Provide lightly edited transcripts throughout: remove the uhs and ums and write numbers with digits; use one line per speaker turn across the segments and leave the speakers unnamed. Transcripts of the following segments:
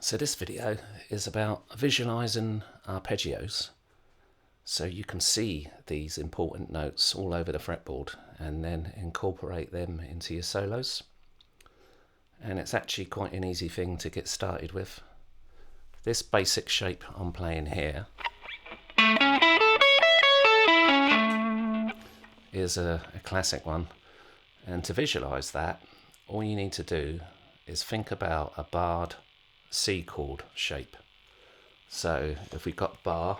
So this video is about visualizing arpeggios so you can see these important notes all over the fretboard and then incorporate them into your solos. And it's actually quite an easy thing to get started with. This basic shape I'm playing here is a classic one, and to visualize that, all you need to do is think about a barred C chord shape. So if we've got bar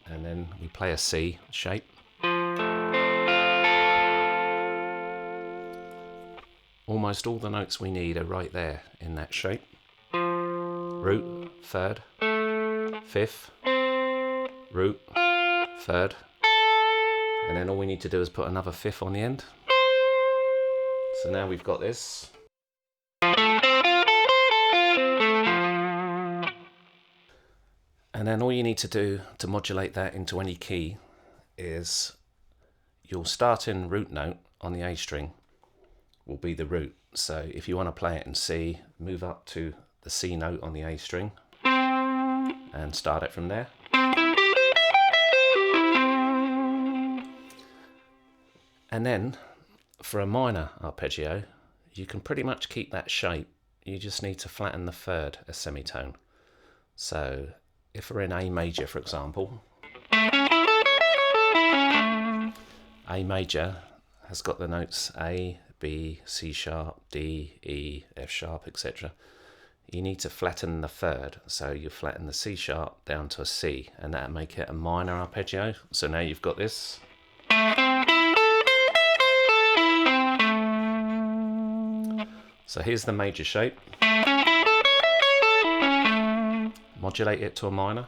and then we play a C shape, almost all the notes we need are right there in that shape. Root, third, fifth, root, third, and then all we need to do is put another fifth on the end. So now we've got this. And then all you need to do to modulate that into any key is your starting root note on the A string will be the root. So if you want to play it in C, move up to the C note on the A string and start it from there. And then for a minor arpeggio, you can pretty much keep that shape. You just need to flatten the third a semitone. So if we're in A major, for example, A major has got the notes A, B, C sharp, D, E, F sharp, etc. You need to flatten the third, so you flatten the C sharp down to a C, and that'll make it a minor arpeggio. So now you've got this. So here's the major shape. Modulate it to a minor.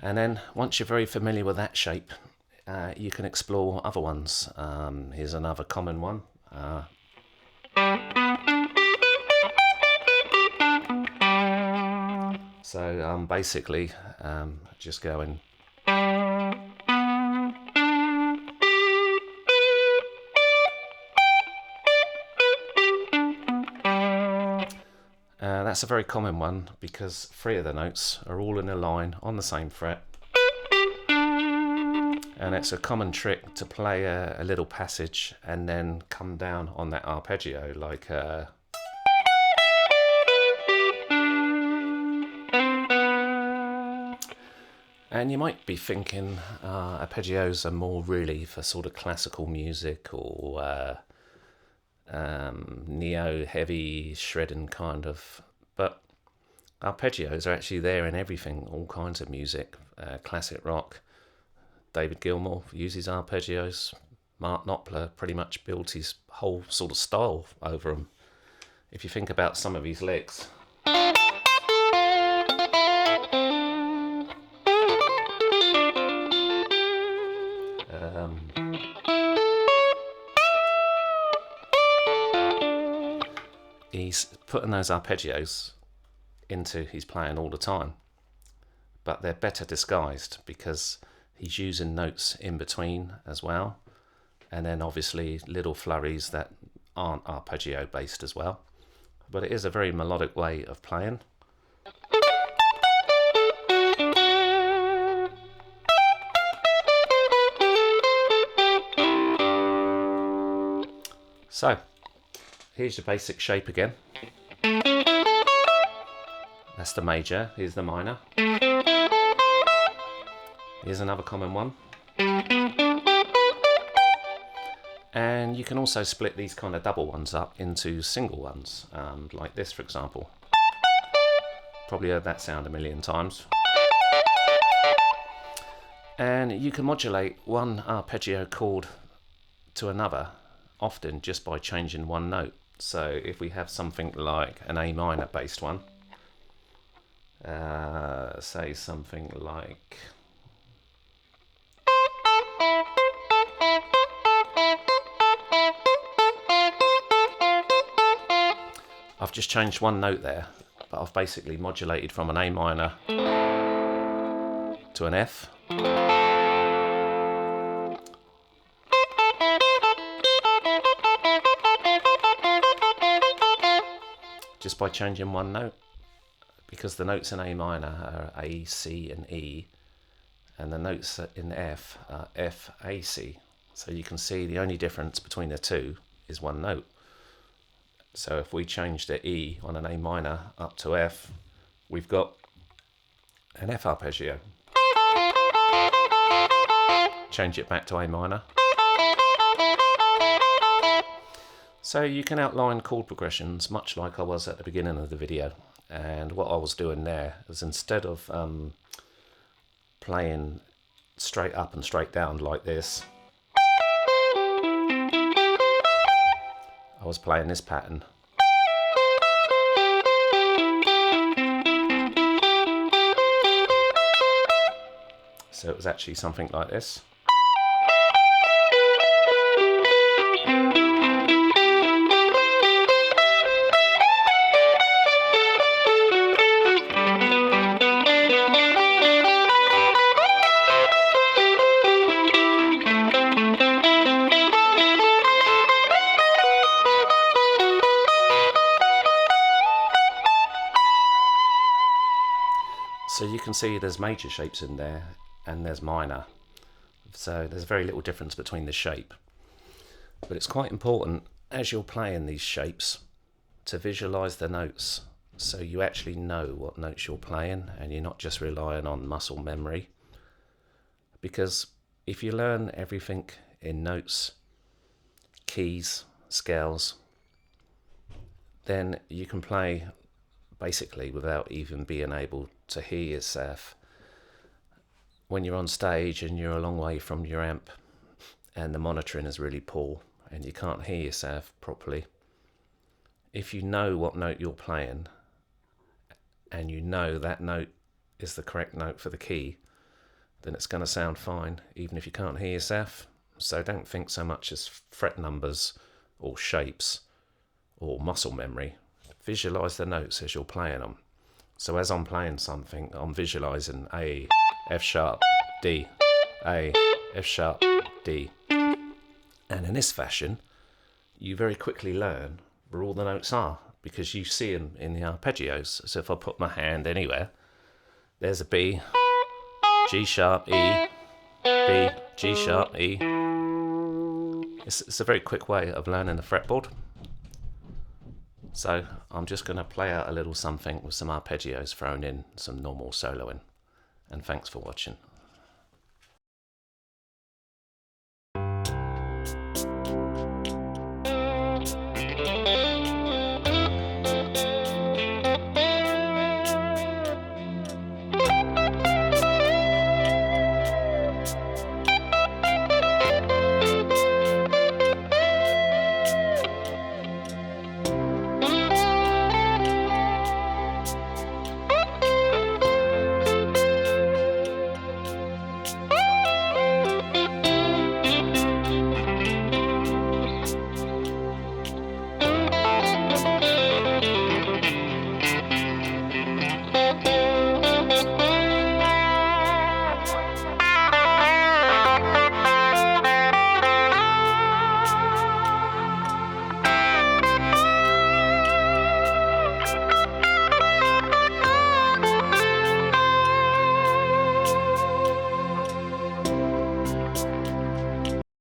And then once you're very familiar with that shape, you can explore other ones. Here's another common one. So basically just going. That's a very common one because three of the notes are all in a line on the same fret, and it's a common trick to play a little passage and then come down on that arpeggio like and you might be thinking arpeggios are more really for sort of classical music or neo heavy shredding kind of, but arpeggios are actually there in everything, all kinds of music, classic rock. David Gilmour uses arpeggios. Mark Knopfler pretty much built his whole sort of style over them. If you think about some of his licks, he's putting those arpeggios into his playing all the time, but they're better disguised because he's using notes in between as well, and then obviously little flurries that aren't arpeggio based as well, but it is a very melodic way of playing. So here's your basic shape again. That's the major, here's the minor. Here's another common one. And you can also split these kind of double ones up into single ones, like this for example. Probably heard that sound a million times. And you can modulate one arpeggio chord to another, often just by changing one note. So if we have something like an A minor based one, say something like I've just changed one note there, but I've basically modulated from an A minor to an F. just by changing one note, because the notes in A minor are A, C and E, and the notes in F are F, A, C. So you can see the only difference between the two is one note. So if we change the E on an A minor up to F, we've got an F arpeggio. Change it back to A minor. So you can outline chord progressions much like I was at the beginning of the video. And what I was doing there is, instead of playing straight up and straight down like this, I was playing this pattern. So it was actually something like this. So you can see there's major shapes in there and there's minor. So there's very little difference between the shape. But it's quite important as you're playing these shapes to visualize the notes, so you actually know what notes you're playing and you're not just relying on muscle memory. Because if you learn everything in notes, keys, scales, then you can play basically without even being able to hear yourself when you're on stage and you're a long way from your amp and the monitoring is really poor and you can't hear yourself properly. If you know what note you're playing and you know that note is the correct note for the key, then it's going to sound fine even if you can't hear yourself. So don't think so much as fret numbers or shapes or muscle memory. Visualize the notes as you're playing them. So as I'm playing something, I'm visualizing A, F sharp, D, A, F sharp, D. And in this fashion, you very quickly learn where all the notes are, because you see them in the arpeggios. So if I put my hand anywhere, there's a B, G sharp, E, B, G sharp, E. It's a very quick way of learning the fretboard. So I'm just going to play out a little something with some arpeggios thrown in, some normal soloing. And thanks for watching.